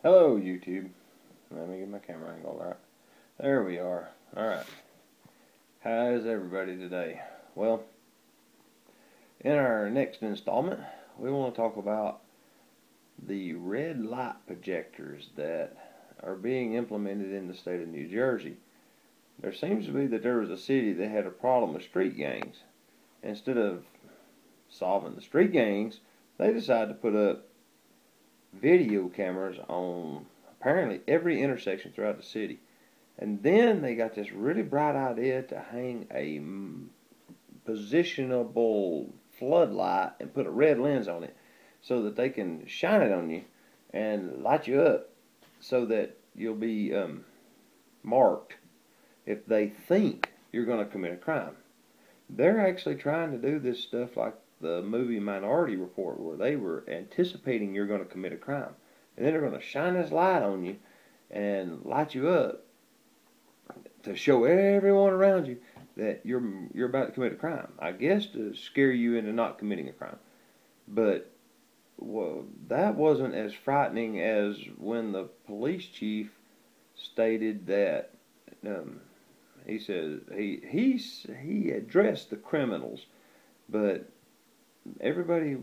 Hello, YouTube. Let me get my camera angle right. There we are. Alright. How is everybody today? Well, in our next installment, we want to talk about the red light projectors that are being implemented in the state of New Jersey. There seems to be that there was a city that had a problem with street gangs. Instead of solving the street gangs, they decided to put up video cameras on apparently every intersection throughout the city. And then they got this really bright idea to hang a positionable floodlight and put a red lens on it so that they can shine it on you and light you up so that you'll be marked if they think you're going to commit a crime. They're actually trying to do this stuff like the movie Minority Report, where they were anticipating you're going to commit a crime. And then they're going to shine this light on you and light you up to show everyone around you that you're about to commit a crime. I guess to scare you into not committing a crime. But well, that wasn't as frightening as when the police chief stated that he says he addressed the criminals, but everybody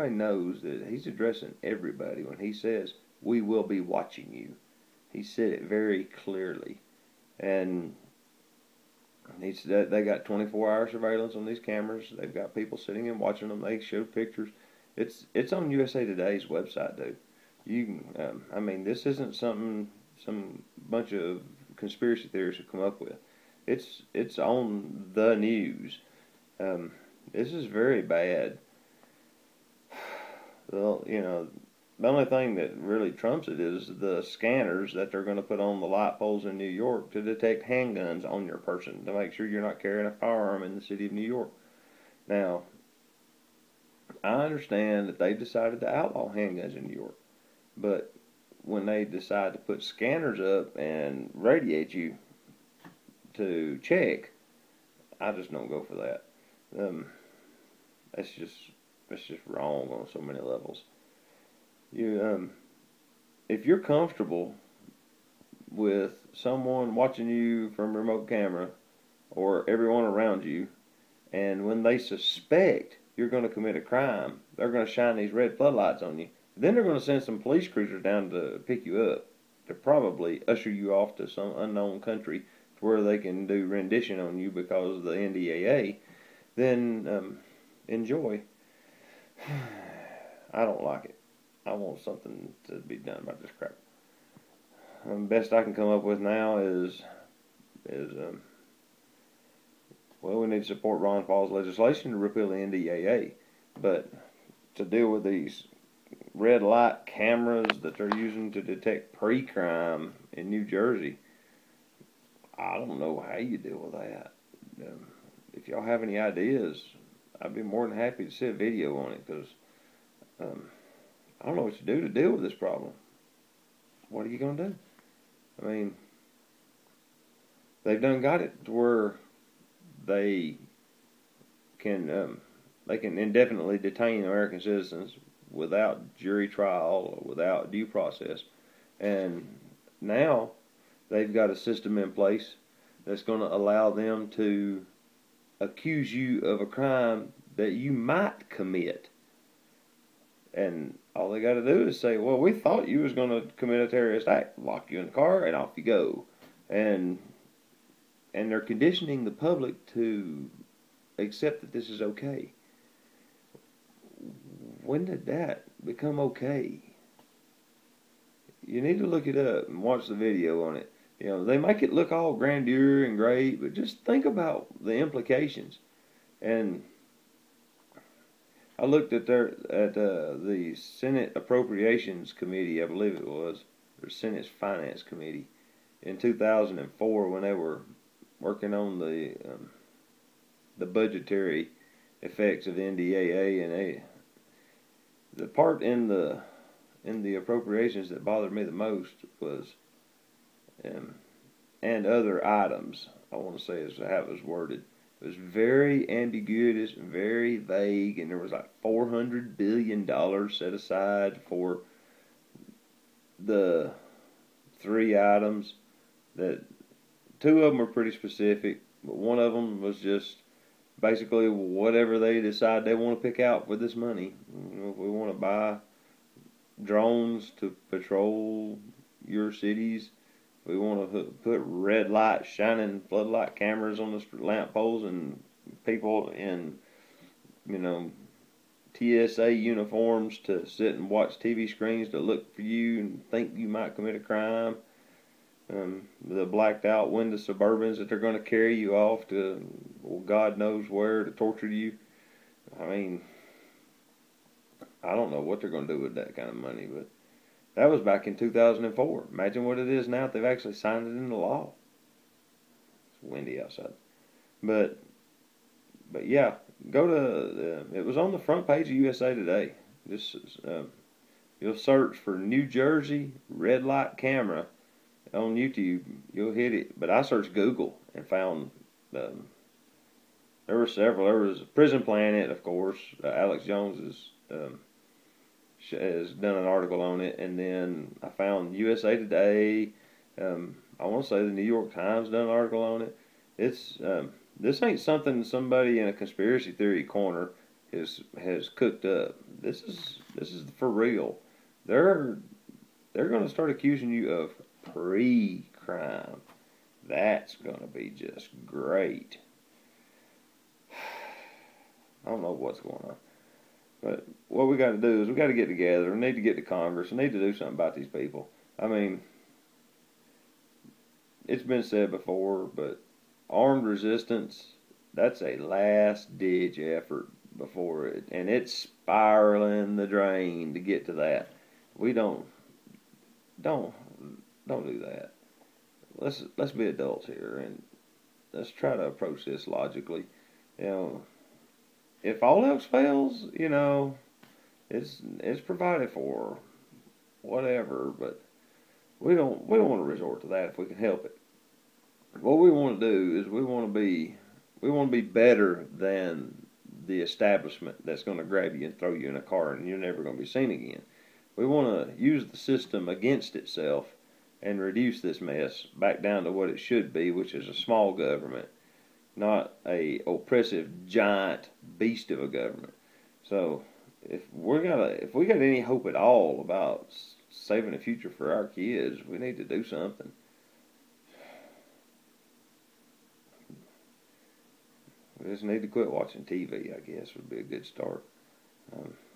knows that he's addressing everybody when he says we will be watching you. He said it very clearly. And he said they got 24-hour surveillance on these cameras. They've got people sitting and watching them. They show pictures. It's on USA Today's website, dude. You can, I mean, this isn't something some bunch of conspiracy theorists have come up with. It's on the news. This is very bad. Well, the only thing that really trumps it is the scanners that they're going to put on the light poles in New York to detect handguns on your person to make sure you're not carrying a firearm in the city of New York. Now, I understand that they decided to outlaw handguns in New York, but when they decide to put scanners up and radiate you to check, I just don't go for that. That's just wrong on so many levels. If you're comfortable with someone watching you from a remote camera or everyone around you, and when they suspect you're going to commit a crime, they're going to shine these red floodlights on you. Then they're going to send some police cruisers down to pick you up to probably usher you off to some unknown country where they can do rendition on you because of the NDAA. Then enjoy. I don't like it. I want something to be done about this crap. Best I can come up with now is well, we need to support Ron Paul's legislation to repeal the NDAA, but to deal with these red light cameras that they're using to detect pre-crime in New Jersey, I don't know how you deal with that. If y'all have any ideas, I'd be more than happy to see a video on it, because I don't know what to do to deal with this problem. What are you going to do? I mean, they've done got it to where they can indefinitely detain American citizens without jury trial or without due process. And now they've got a system in place that's going to allow them to accuse you of a crime that you might commit. And all they got to do is say, well, we thought you was going to commit a terrorist act. Lock you in the car and off you go. And they're conditioning the public to accept that this is okay. When did that become okay? You need to look it up and watch the video on it. They make it look all grandeur and great, but just think about the implications. And I looked at the Senate Appropriations Committee, I believe it was, or Senate Finance Committee, in 2004 when they were working on the budgetary effects of NDAA, and the part in the appropriations that bothered me the most was and other items, I want to say is how it was worded. It was very ambiguous and very vague, and there was like $400 billion set aside for the 3 items that two of them are pretty specific, but one of them was just basically whatever they decide they want to pick out with this money. You know, if we want to buy drones to patrol your cities, we want to put red light shining floodlight cameras on the lamp poles and people in, you know, TSA uniforms to sit and watch TV screens to look for you and think you might commit a crime. The blacked out window Suburbans that they're going to carry you off to, well, God knows where, to torture you. I mean, I don't know what they're going to do with that kind of money, but that was back in 2004. Imagine what it is now if they've actually signed it into law. It's windy outside. But yeah, go to, it was on the front page of USA Today. This is, you'll search for New Jersey red light camera on YouTube. You'll hit it. But I searched Google and found, there were several. There was Prison Planet, of course. Alex Jones has done an article on it. And then I found USA Today. I want to say the New York Times done an article on it. It's, this ain't something somebody in a conspiracy theory corner has cooked up. This is for real. They're going to start accusing you of pre-crime. That's going to be just great. I don't know what's going on. But what we got to do is we got to get together. We need to get to Congress. We need to do something about these people. I mean, it's been said before, but armed resistance, that's a last-ditch effort before it. And it's spiraling the drain to get to that. We don't do that. Let's be adults here and let's try to approach this logically. You know, if all else fails, you know, it's provided for, whatever. But we don't want to resort to that if we can help it. What we want to do is we want to be better than the establishment that's going to grab you and throw you in a car and you're never going to be seen again. We want to use the system against itself and reduce this mess back down to what it should be, which is a small government, not a oppressive giant beast of a government. So if we got any hope at all about saving the future for our kids, we need to do something. We just need to quit watching TV, I guess, would be a good start.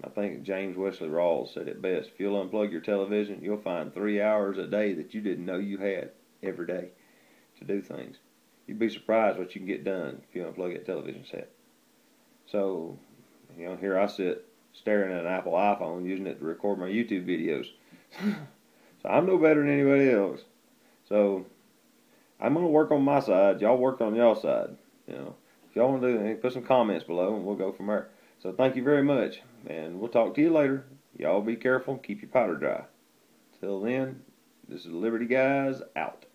I think James Wesley Rawls said it best. If you'll unplug your television, you'll find 3 hours a day that you didn't know you had every day to do things. You'd be surprised what you can get done if you unplug that television set. So, you know, here I sit staring at an Apple iPhone using it to record my YouTube videos. So I'm no better than anybody else. So I'm going to work on my side. Y'all work on y'all side. You know, if y'all want to do anything, put some comments below and we'll go from there. So thank you very much, and we'll talk to you later. Y'all be careful. Keep your powder dry. Till then, this is Liberty Guys out.